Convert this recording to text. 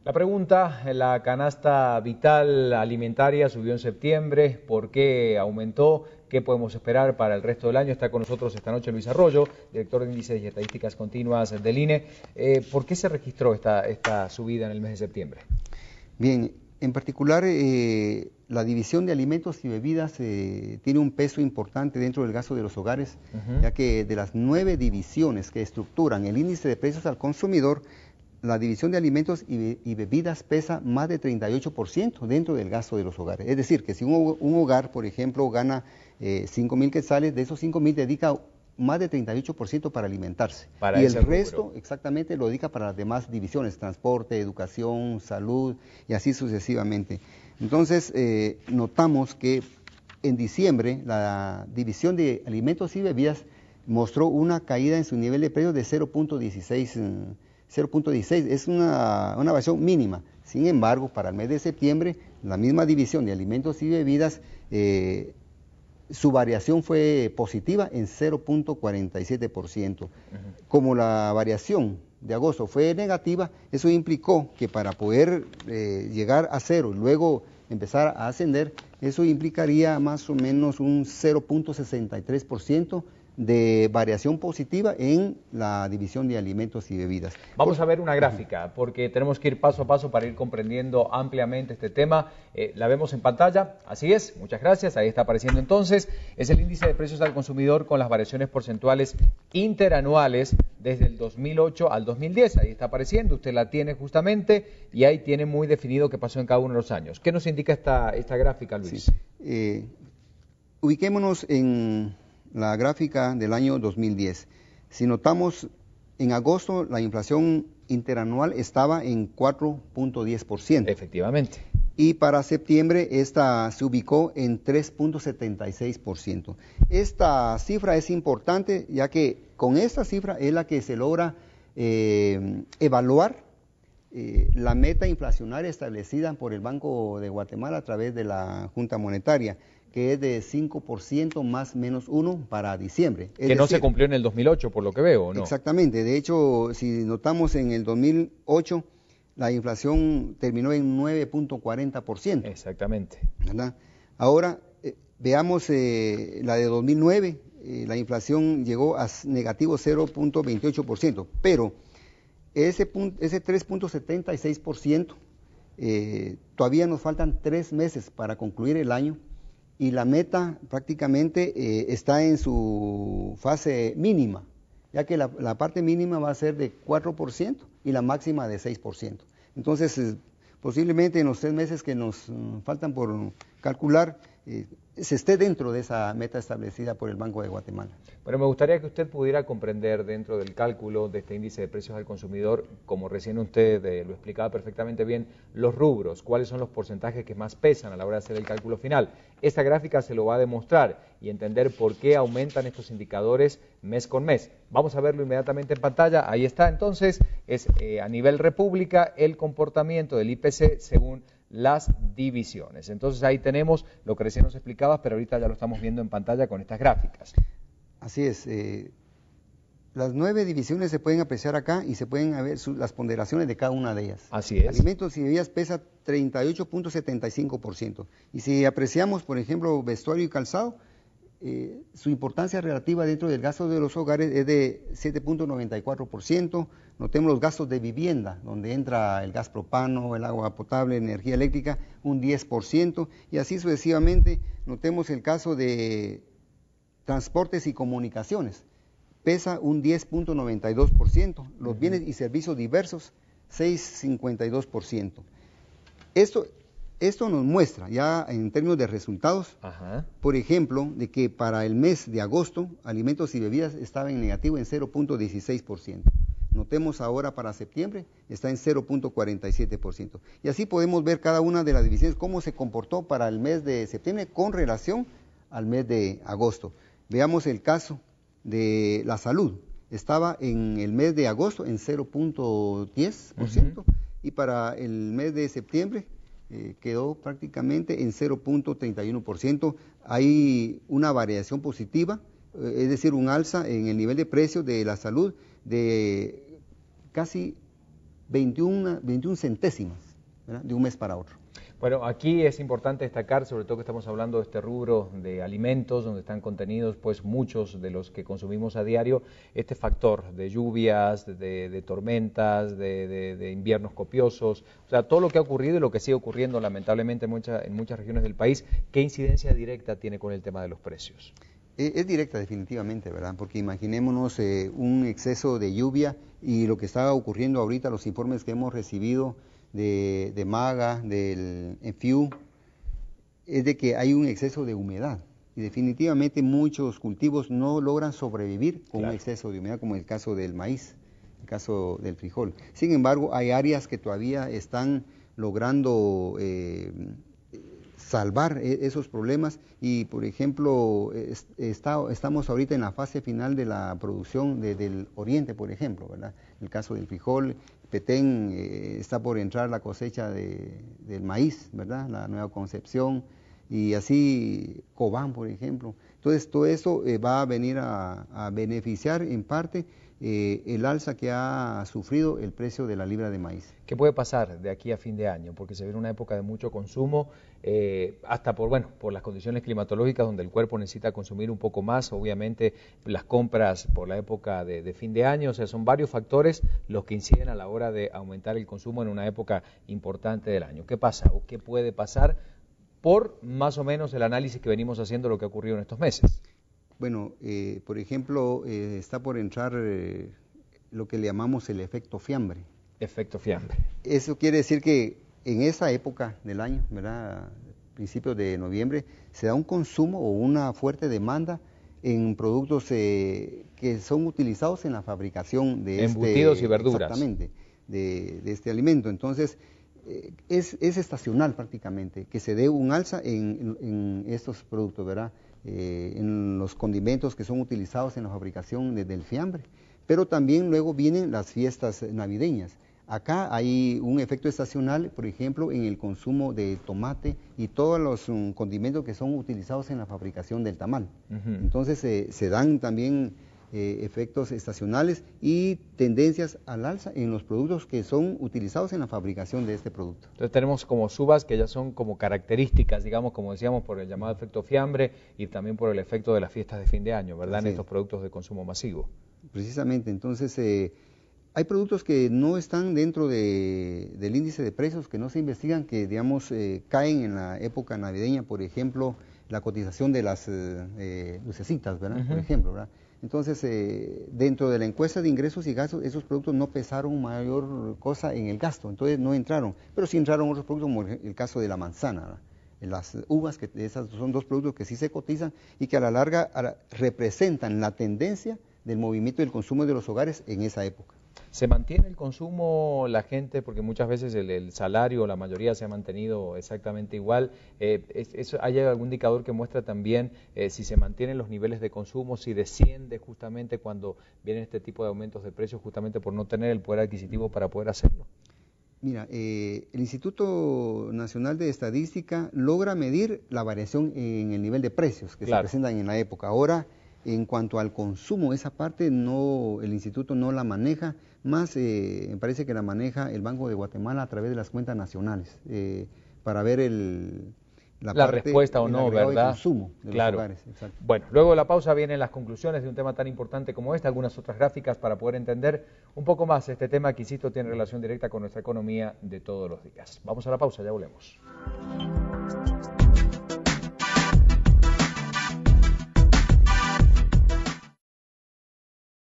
La pregunta, la canasta vital alimentaria subió en septiembre, ¿por qué aumentó? ¿Qué podemos esperar para el resto del año? Está con nosotros esta noche Luis Arroyo, director de Índices y Estadísticas Continuas del INE. ¿Por qué se registró esta subida en el mes de septiembre? Bien, en particular la división de alimentos y bebidas tiene un peso importante dentro del gasto de los hogares, ya que de las 9 divisiones que estructuran el índice de precios al consumidor, la división de alimentos y bebidas pesa más de 38% dentro del gasto de los hogares. Es decir, que si un hogar, por ejemplo, gana 5.000 quetzales, de esos 5.000 dedica más de 38% para alimentarse. Y el resto exactamente lo dedica para las demás divisiones, transporte, educación, salud y así sucesivamente. Entonces, notamos que en diciembre la división de alimentos y bebidas mostró una caída en su nivel de precios de 0.16%. Es una variación mínima. Sin embargo, para el mes de septiembre, la misma división de alimentos y bebidas, su variación fue positiva en 0.47%. Como la variación de agosto fue negativa, eso implicó que para poder llegar a cero y luego empezar a ascender, eso implicaría más o menos un 0.63% de variación positiva en la división de alimentos y bebidas. Vamos a ver una gráfica, porque tenemos que ir paso a paso para ir comprendiendo ampliamente este tema. La vemos en pantalla, así es, muchas gracias, ahí está apareciendo entonces. Es el índice de precios al consumidor con las variaciones porcentuales interanuales desde el 2008 al 2010. Ahí está apareciendo, usted la tiene justamente y ahí tiene muy definido qué pasó en cada uno de los años. ¿Qué nos indica esta gráfica, Luis? Sí. Ubiquémonos en la gráfica del año 2010. Si notamos, en agosto la inflación interanual estaba en 4.10%. Efectivamente. Y para septiembre esta se ubicó en 3.76%. Esta cifra es importante ya que con esta cifra es la que se logra evaluar la meta inflacionaria establecida por el Banco de Guatemala a través de la Junta Monetaria, que es de 5% más menos 1 para diciembre. Que no se cumplió en el 2008, por lo que veo, ¿no? Exactamente. De hecho, si notamos en el 2008, la inflación terminó en 9.40%. Exactamente. ¿Verdad? Ahora, veamos la de 2009, la inflación llegó a negativo 0.28%, pero ese 3.76%, todavía nos faltan 3 meses para concluir el año, y la meta prácticamente está en su fase mínima, ya que la parte mínima va a ser de 4% y la máxima de 6%. Entonces, posiblemente en los 3 meses que nos faltan por calcular, se esté dentro de esa meta establecida por el Banco de Guatemala. Bueno, me gustaría que usted pudiera comprender dentro del cálculo de este índice de precios al consumidor, como recién usted lo explicaba perfectamente bien, los rubros, cuáles son los porcentajes que más pesan a la hora de hacer el cálculo final. Esta gráfica se lo va a demostrar y entender por qué aumentan estos indicadores mes con mes. Vamos a verlo inmediatamente en pantalla. Ahí está, entonces, es a nivel república el comportamiento del IPC según las divisiones. Entonces ahí tenemos lo que recién nos explicabas, pero ahorita ya lo estamos viendo en pantalla con estas gráficas. Así es. Las 9 divisiones se pueden apreciar acá y se pueden ver las ponderaciones de cada una de ellas. Así es. Alimentos y bebidas pesa 38.75%. Y si apreciamos, por ejemplo, vestuario y calzado, su importancia relativa dentro del gasto de los hogares es de 7.94%. Notemos los gastos de vivienda, donde entra el gas propano, el agua potable, energía eléctrica, un 10%, y así sucesivamente. Notemos el caso de transportes y comunicaciones, pesa un 10.92%, los bienes y servicios diversos, 6.52%. Esto nos muestra ya en términos de resultados, por ejemplo, de que para el mes de agosto, alimentos y bebidas estaba en negativo en 0.16%. Notemos ahora para septiembre está en 0.47%. Y así podemos ver cada una de las divisiones cómo se comportó para el mes de septiembre con relación al mes de agosto. Veamos el caso de la salud. Estaba en el mes de agosto en 0.10% y para el mes de septiembre quedó prácticamente en 0.31%. Hay una variación positiva, es decir, un alza en el nivel de precios de la salud de casi 21 centésimas, ¿verdad?, de un mes para otro. Bueno, aquí es importante destacar, sobre todo que estamos hablando de este rubro de alimentos, donde están contenidos pues muchos de los que consumimos a diario, este factor de lluvias, de tormentas, de inviernos copiosos, o sea, todo lo que ha ocurrido y lo que sigue ocurriendo lamentablemente en muchas regiones del país, ¿qué incidencia directa tiene con el tema de los precios? Es directa definitivamente, ¿verdad? Porque imaginémonos un exceso de lluvia y lo que está ocurriendo ahorita, los informes que hemos recibido de MAGA, del EFIU, es de que hay un exceso de humedad y definitivamente muchos cultivos no logran sobrevivir con un exceso de humedad, como el caso del maíz, el caso del frijol. Sin embargo, hay áreas que todavía están logrando salvar esos problemas y, por ejemplo, estamos ahorita en la fase final de la producción del oriente, por ejemplo, ¿verdad? El caso del frijol, Petén, está por entrar la cosecha del maíz, ¿verdad?, la Nueva Concepción, y así Cobán, por ejemplo. Entonces, todo eso va a venir a beneficiar en parte el alza que ha sufrido el precio de la libra de maíz. ¿Qué puede pasar de aquí a fin de año? Porque se viene una época de mucho consumo, hasta por las condiciones climatológicas donde el cuerpo necesita consumir un poco más, obviamente las compras por la época de fin de año, o sea, son varios factores los que inciden a la hora de aumentar el consumo en una época importante del año. ¿Qué pasa o qué puede pasar por más o menos el análisis que venimos haciendo de lo que ha ocurrido en estos meses? Bueno, por ejemplo, está por entrar lo que le llamamos el efecto fiambre. Efecto fiambre. Eso quiere decir que en esa época del año, ¿verdad?, principios de noviembre, se da un consumo o una fuerte demanda en productos que son utilizados en la fabricación de embutidos y verduras. Exactamente, de este alimento. Entonces, es estacional prácticamente que se dé un alza en estos productos, ¿verdad?, en los condimentos que son utilizados en la fabricación del fiambre. Pero también luego vienen las fiestas navideñas. Acá hay un efecto estacional, por ejemplo, en el consumo de tomate y todos los condimentos que son utilizados en la fabricación del tamal. Entonces se dan también efectos estacionales y tendencias al alza en los productos que son utilizados en la fabricación de este producto. Entonces tenemos como subas que ya son como características, digamos, como decíamos, por el llamado efecto fiambre y también por el efecto de las fiestas de fin de año, ¿verdad?, en estos productos de consumo masivo. Precisamente, entonces hay productos que no están dentro del índice de precios, que no se investigan, que digamos caen en la época navideña, por ejemplo, la cotización de las lucecitas, ¿verdad?, por ejemplo, ¿verdad? Entonces, dentro de la encuesta de ingresos y gastos, esos productos no pesaron mayor cosa en el gasto, entonces no entraron, pero sí entraron otros productos como el caso de la manzana, ¿verdad?, las uvas, que esas son dos productos que sí se cotizan y que a la larga representan la tendencia del movimiento del consumo de los hogares en esa época. ¿Se mantiene el consumo la gente? Porque muchas veces el salario, la mayoría se ha mantenido exactamente igual. ¿Hay algún indicador que muestra también si se mantienen los niveles de consumo, si desciende justamente cuando vienen este tipo de aumentos de precios, justamente por no tener el poder adquisitivo para poder hacerlo? Mira, el Instituto Nacional de Estadística logra medir la variación en el nivel de precios que se presentan en la época. Ahora, en cuanto al consumo, esa parte el instituto no la maneja, más me parece que la maneja el Banco de Guatemala a través de las cuentas nacionales, para ver la respuesta o no, ¿verdad?, de consumo de los hogares. Exacto. Bueno, luego de la pausa vienen las conclusiones de un tema tan importante como este, algunas otras gráficas para poder entender un poco más este tema que, insisto, tiene relación directa con nuestra economía de todos los días. Vamos a la pausa, ya volvemos.